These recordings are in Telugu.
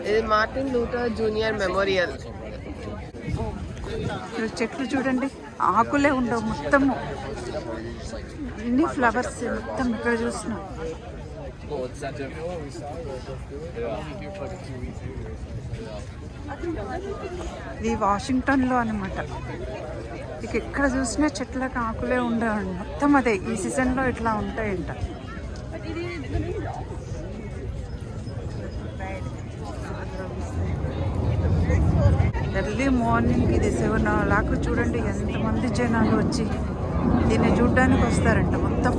ఇది మార్టిన్ లూథర్ జూనియర్ మెమోరియల్. చెట్లు చూడండి, ఆకులే ఉండవు, మొత్తము అన్ని ఫ్లవర్స్ మొత్తం ఇక్కడ చూస్తున్నాం. ఇది వాషింగ్టన్లో అనమాట. ఇక ఎక్కడ చూసినా చెట్లకు ఆకులే ఉండవండి, మొత్తం అదే. ఈ సీజన్లో ఇట్లా ఉంటాయంట. ఎర్లీ మార్నింగ్ ఇది 7 చూడండి ఎంతమంది జనాలు వచ్చి దీన్ని చూడడానికి వస్తారంట మొత్తం.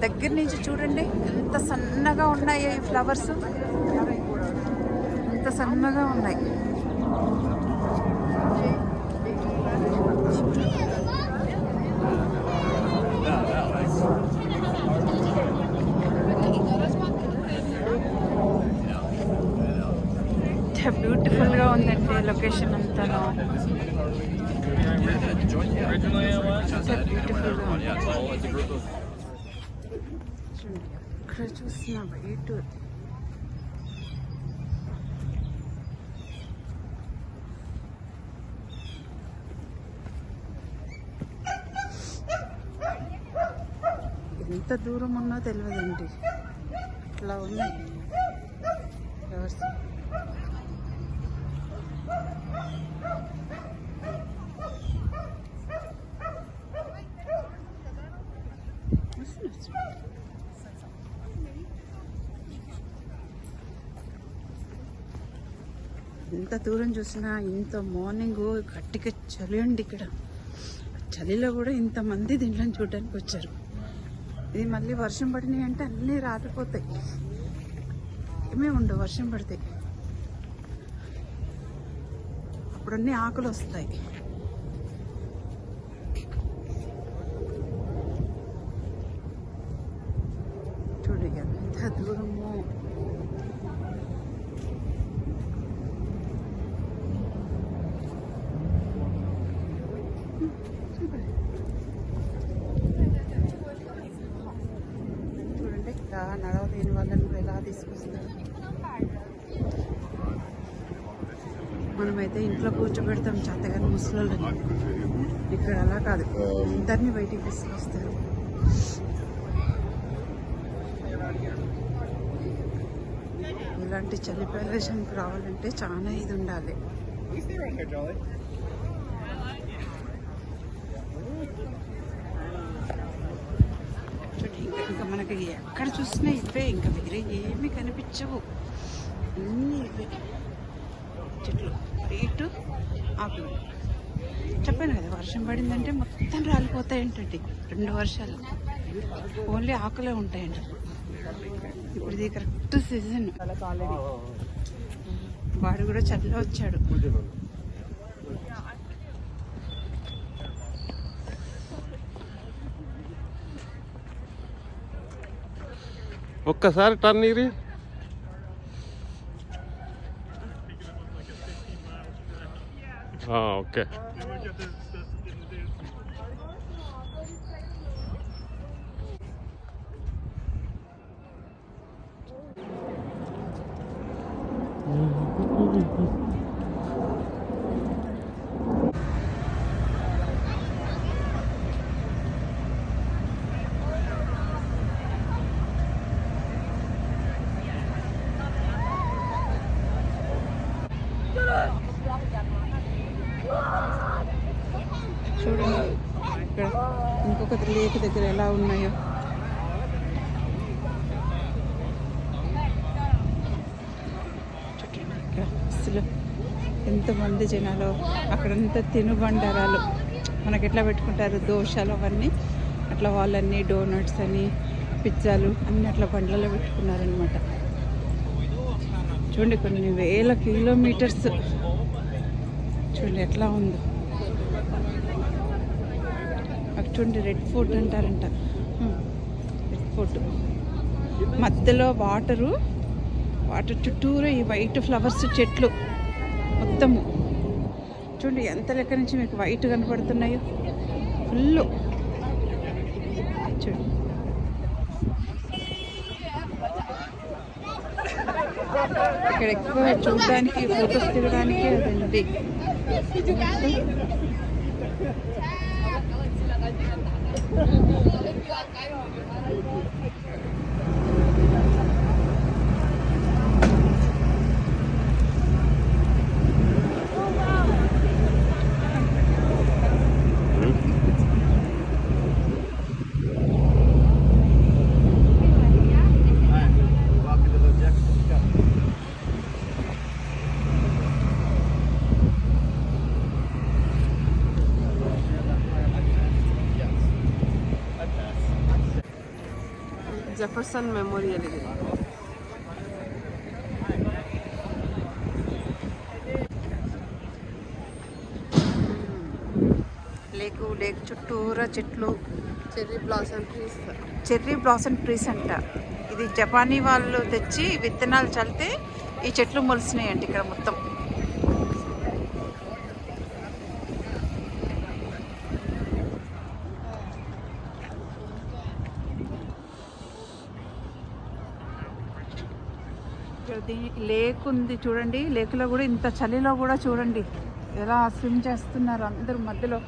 దగ్గర నుంచి చూడండి ఎంత సన్నగా ఉన్నాయో ఈ ఫ్లవర్స్, ఎంత సన్నగా ఉన్నాయి. బ్యూటిఫుల్ గా ఉందండి లొకేషన్ అంతా. బ్యూటిఫుల్ గా ఉంది. ఇక్కడ చూస్తున్నా బయట ఎంత దూరం ఉన్నా తెలియదండి, ఇట్లా ఉన్నాయి ఫ్లవర్స్. ఎంత దూరం చూసినా ఇంత మార్నింగ్ గట్టిగా చలి అండి. ఇక్కడ చలిలో కూడా ఇంతమంది దీంట్లో చూడడానికి వచ్చారు. ఇది మళ్ళీ వర్షం పడినాయి అంటే అన్నీ రాలిపోతాయి, ఏమీ ఉండవు. వర్షం పడితే అప్పుడు అన్నీ ఆకులు వస్తాయి. చూడు ఎంత దూరము. చూడండి ఇలా నడవలేని వాళ్ళని కూడా ఎలా తీసుకొస్తారు. మనమైతే ఇంట్లో కూర్చోబెడతాం చేతగాని ముసలోళ్ళని, ఇక్కడ అలా కాదు, అందరినీ బయటికి తీసుకొస్తారు. ఇలాంటి చలి ప్రదేశానికి రావాలంటే చాలా ఇది ఉండాలి. ఇంకా మనకి ఎక్కడ చూసినా ఇవే, ఇంకా వేరే ఏమీ కనిపించవు. అన్నీ ఇవే చెట్లు, ఇటు ఆకులు. చెప్పాను కదా వర్షం పడిందంటే మొత్తం రాలిపోతాయంటండి. 2 వర్షాలు ఓన్లీ ఆకులే ఉంటాయంట. ఇప్పుడు ఇది కరెక్ట్ సీజన్. వాడు కూడా చలిలో వచ్చాడు. ఒక్కసారి టర్న్ ఇరి. ఓకే. చూడండి ఇక్కడ ఇంకొక లేక్ దగ్గర ఎలా ఉన్నాయో. చూడండి ఇక్కడ అసలు ఎంతమంది జనాలు. అక్కడంతా తినుబండారాలు మనకి ఎట్లా పెట్టుకుంటారు, దోశలు అవన్నీ అట్లా వాళ్ళన్నీ డోనట్స్ అని పిజ్జాలు అన్నీ అట్లా బండ్లలో పెట్టుకున్నారనమాట. చూడండి కొన్ని వేల కిలోమీటర్స్ చూడండి ఎట్లా ఉందో. అక్కడ చూడండి రెడ్ ఫోర్ట్ అంటారంట. రెడ్ ఫోర్ట్ మధ్యలో వాటర్ చుట్టూరు ఈ వైట్ ఫ్లవర్స్ చెట్లు మొత్తము చూడండి ఎంత లెక్క నుంచి మీకు వైట్ కనపడుతున్నాయో ఫుల్ చూడండి. ఇక్కడ ఎక్కువ చూడడానికి ఫొటోస్ దిగడానికి అదండి. జెఫర్సన్ మెమోరియల్ ఇది. లేక్ చుట్టూరా చెట్లు, cherry blossom trees. Cherry blossom trees అంట. ఇది జపానీ వాళ్ళు తెచ్చి విత్తనాలు చల్లితే ఈ చెట్లు మొలిసినాయంట ఇక్కడ మొత్తం. లేక్ ఉంది చూడండి. లేకులో కూడా ఇంత చలిలో కూడా చూడండి ఎలా స్విమ్ చేస్తున్నారు అందరూ మధ్యలో.